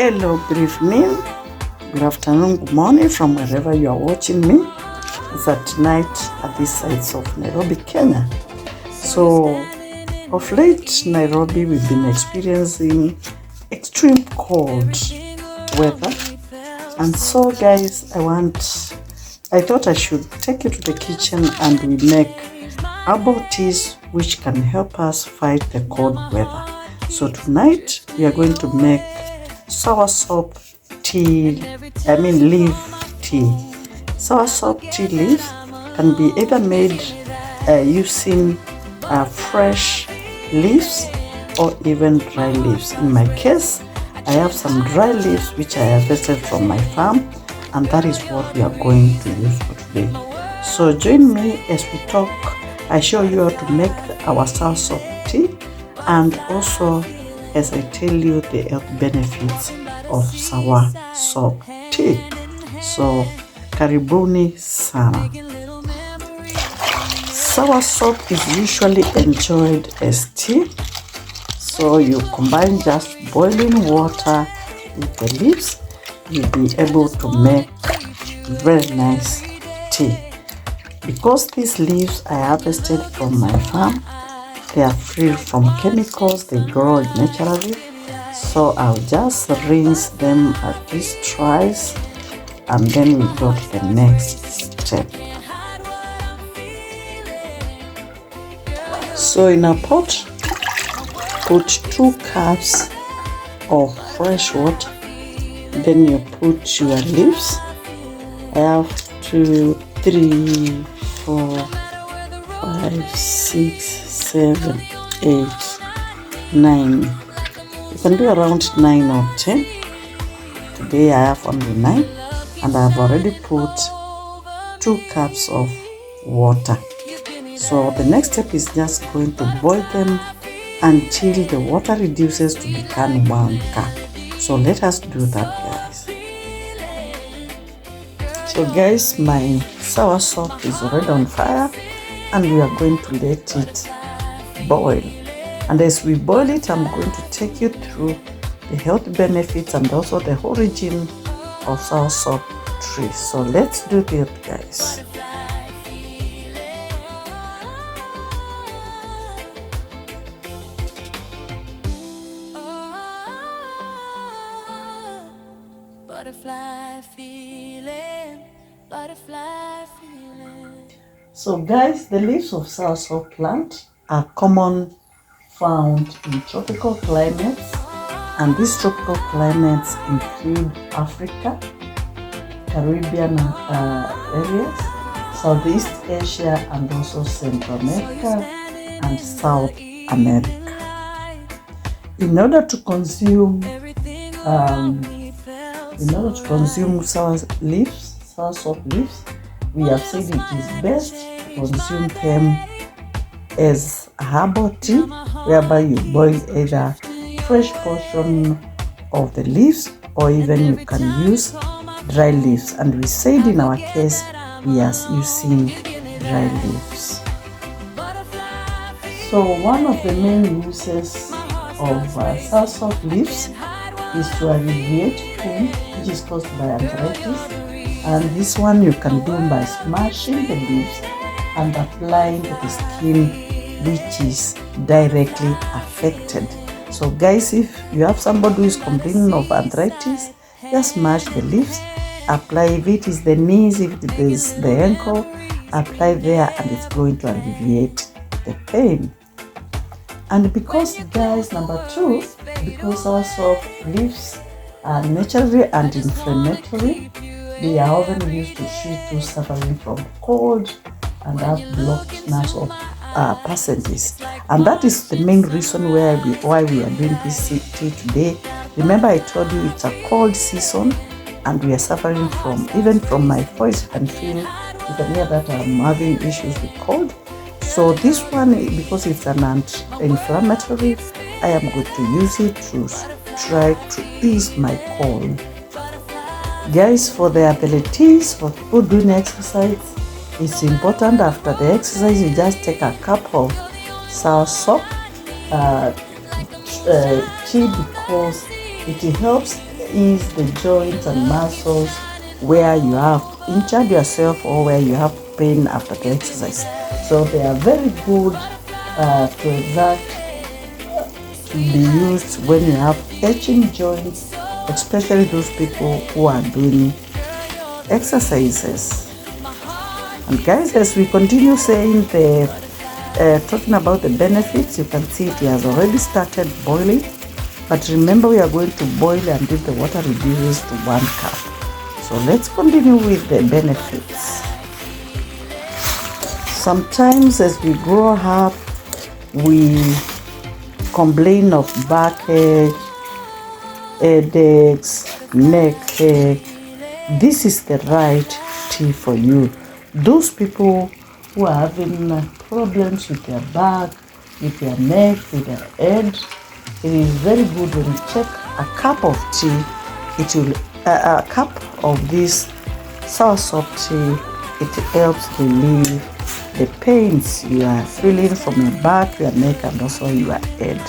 Hello, good evening, good afternoon, good morning from wherever you are watching me. It's at night at these sides of Nairobi, Kenya. So, of late, Nairobi, we've been experiencing extreme cold weather. And so, guys, I thought I should take you to the kitchen and we make herbal teas which can help us fight the cold weather. So tonight, we are going to make soursop leaf tea. Soursop tea leaf can be either made using fresh leaves or even dry leaves. In my case, I have some dry leaves which I harvested from my farm, and that is what we are going to use for today. So join me as we talk. I show you how to make our soursop tea, and also as I tell you the health benefits of soursop tea. So karibuni sana. Soursop is usually enjoyed as tea. So you combine just boiling water with the leaves, you'll be able to make very nice tea. Because these leaves I harvested from my farm, they are free from chemicals, they grow naturally. So I'll just rinse them at least twice, and then we go to the next step. So in a pot, put 2 cups of fresh water. Then you put your leaves. I have 2, 3, 4, 5, 6, 7, 8, 9. You can do around 9 or 10. Today I have only 9, and I have already put 2 cups of water. So the next step is just going to boil them until the water reduces to become 1 cup. So let us do that, guys. So guys, my soursop is already on fire, and we are going to let it boil. And as we boil it, I'm going to take you through the health benefits and also the origin of soursop tree. So let's do that, guys. Butterfly feeling, butterfly feeling. So guys, the leaves of soursop plant are common found in tropical climates, and these tropical climates include Africa, Caribbean areas, Southeast Asia, and also Central America and South America. In order to consume soursop leaves, we have said it is best to consume them as herbal tea, whereby you boil either fresh portion of the leaves or even you can use dry leaves. And we said in our case we are using dry leaves. So one of the main uses of soursop leaves is to alleviate pain which is caused by arthritis, and this one you can do by smashing the leaves and applying to the skin which is directly affected. So guys, if you have somebody who is complaining of arthritis, just smash the leaves, apply. If it is the knees, if it is the ankle, apply there, and it's going to alleviate the pain. And because, guys, number 2, because soursop leaves are naturally anti-inflammatory, they are often used to treat those suffering from cold and have blocked nerves of passages. And that is the main reason why we are doing this tea today. Remember, I told you it's a cold season, and we are suffering from my voice. You can hear that I'm having issues with cold. So this one, because it's an anti-inflammatory, I am going to use it to try to ease my cold. Guys, for the abilities for people doing exercise, it's important after the exercise you just take a cup of soursop tea, because it helps ease the joints and muscles where you have injured yourself or where you have pain after the exercise. So they are very good to exert, to be used when you have itching joints, especially those people who are doing exercises. And guys, as we continue saying talking about the benefits, you can see it has already started boiling. But remember, we are going to boil until the water reduces to 1 cup. So let's continue with the benefits. Sometimes as we grow up, we complain of backache, headaches, neck. This is the right tea for you. Those people who are having problems with their back, with their neck, with their head, it is very good when you take a cup of tea. It will a cup of this soursop tea. It helps relieve the pains you are feeling from your back, your neck, and also your head.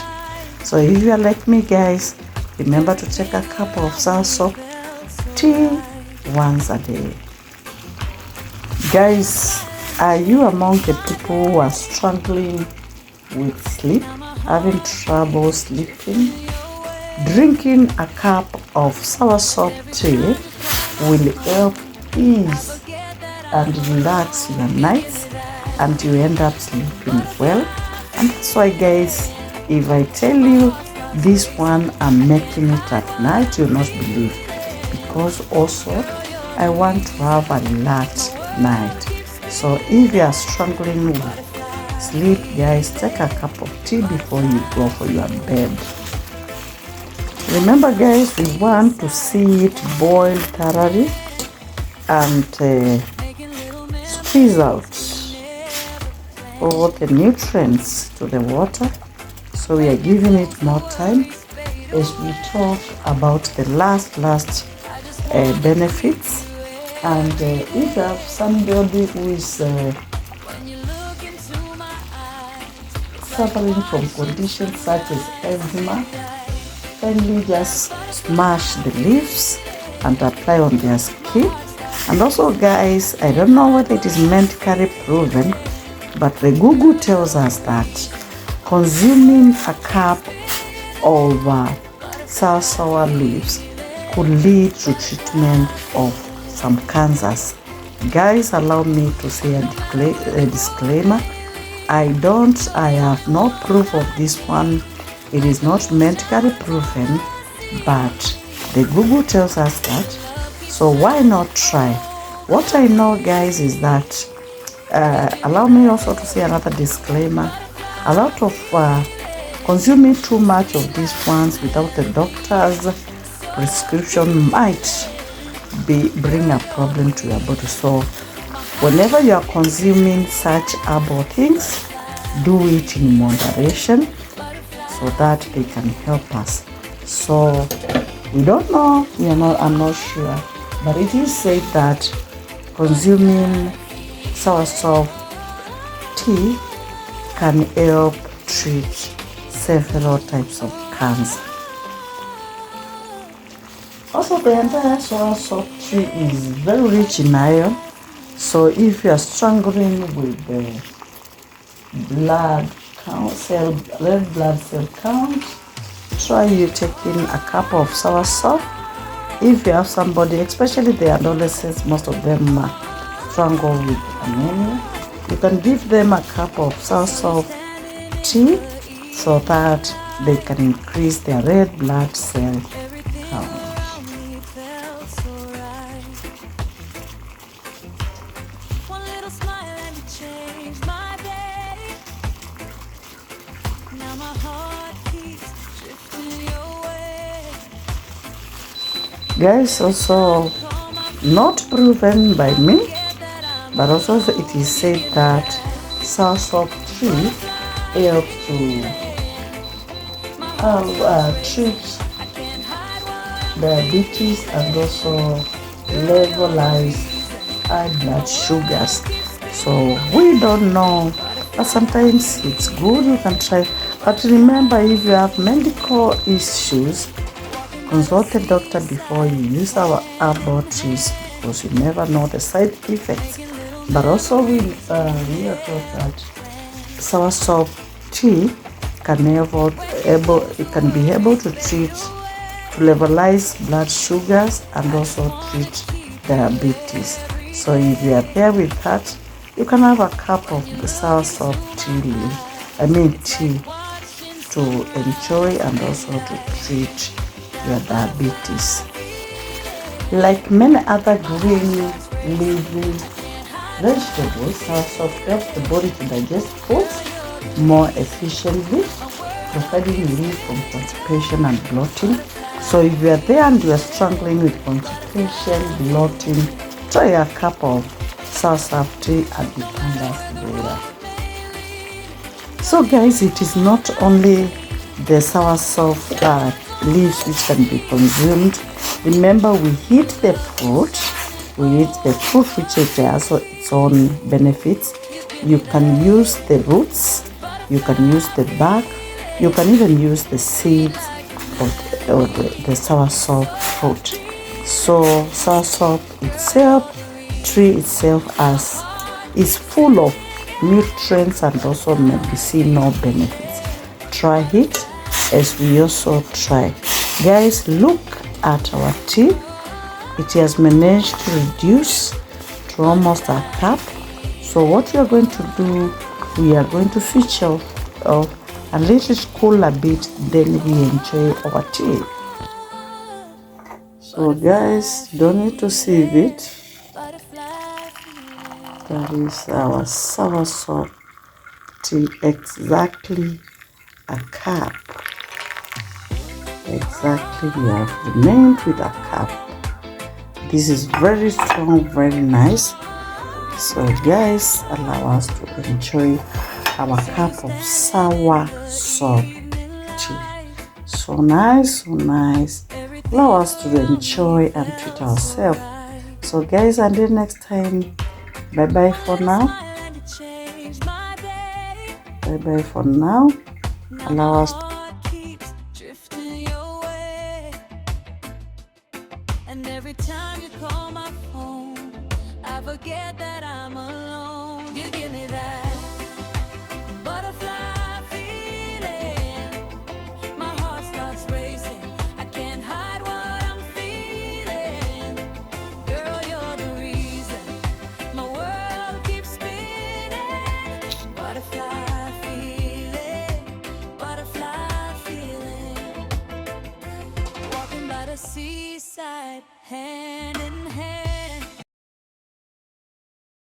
So if you are like me, guys, remember to take a cup of soursop tea once a day. Guys, are you among the people who are struggling with sleep, having trouble sleeping? Drinking a cup of soursop tea will help ease and relax your nights, and you end up sleeping well. And that's why, guys, if I tell you this one I'm making it at night, you'll not believe, because also I want to have a relaxed night. So if you are struggling with sleep, guys, take a cup of tea before you go for your bed. Remember, guys, we want to see it boil thoroughly and squeeze out all the nutrients to the water. So we are giving it more time as we talk about the last benefits. And if you have somebody who is suffering from conditions such as eczema, kindly just smash the leaves and apply on their skin. And also, guys, I don't know whether it is medically proven, but the Google tells us that consuming a cup of sour leaves could lead to treatment of some cancers. Guys, allow me to say a disclaimer. I have no proof of this one. It is not medically proven, but the Google tells us that, so why not try? What I know, guys, is that allow me also to say another disclaimer. A lot of consuming too much of these ones without the doctor's prescription might bring a problem to your body. So whenever you are consuming such herbal things, do it in moderation so that they can help us. So we don't know, I'm not sure, but it is said that consuming soursop tea can help treat several types of cancer. Also, the entire soursop tree is very rich in iron. So if you are struggling with the red blood cell count, try you taking a cup of soursop. If you have somebody, especially the adolescents, most of them struggle with anemia, you can give them a cup of soursop tea so that they can increase their red blood cell count. Guys, also not proven by me, but also it is said that soursop tea helps to treat diabetes and also levelize high blood sugars. So we don't know, but sometimes it's good, you can try. But remember, if you have medical issues, Consult a doctor before you use our herbal teas because you never know the side effects. But also we are taught that soursop tea can be able to levelize blood sugars and also treat diabetes. So if you are there with that, you can have a cup of the soursop tea to enjoy and also to treat your diabetes. Like many other green leafy vegetables, soursop helps the body to digest foods more efficiently, providing relief from constipation and bloating. So if you are there and you are struggling with constipation, bloating, try a cup of soursop tea and you can later. So guys, it is not only the soursop leaves which can be consumed. Remember, we eat the fruit. Which has its own benefits. You can use the roots, you can use the bark, you can even use the seeds of the soursop fruit. So soursop tree itself is full of nutrients and also medicinal benefits. Try it as we also try. Guys, look at our tea. It has managed to reduce to almost a cup. So what we are going to do, we are going to switch off and let it cool a bit, then we enjoy our tea. So guys, don't need to sieve it. That is our soursop tea, exactly a cup. Exactly, we have remained with a cup. This is very strong, very nice. So guys, allow us to enjoy our cup of soursop tea. So nice, so nice. Allow us to enjoy and treat ourselves. So guys, until next time, bye bye for now. Bye bye for now. Allow us to And every time you call my phone, I forget that I'm alone. You give me that butterfly feeling. My heart starts racing. I can't hide what I'm feeling. Girl, you're the reason my world keeps spinning. Butterfly feeling, butterfly feeling. Walking by the seaside, hand in hand.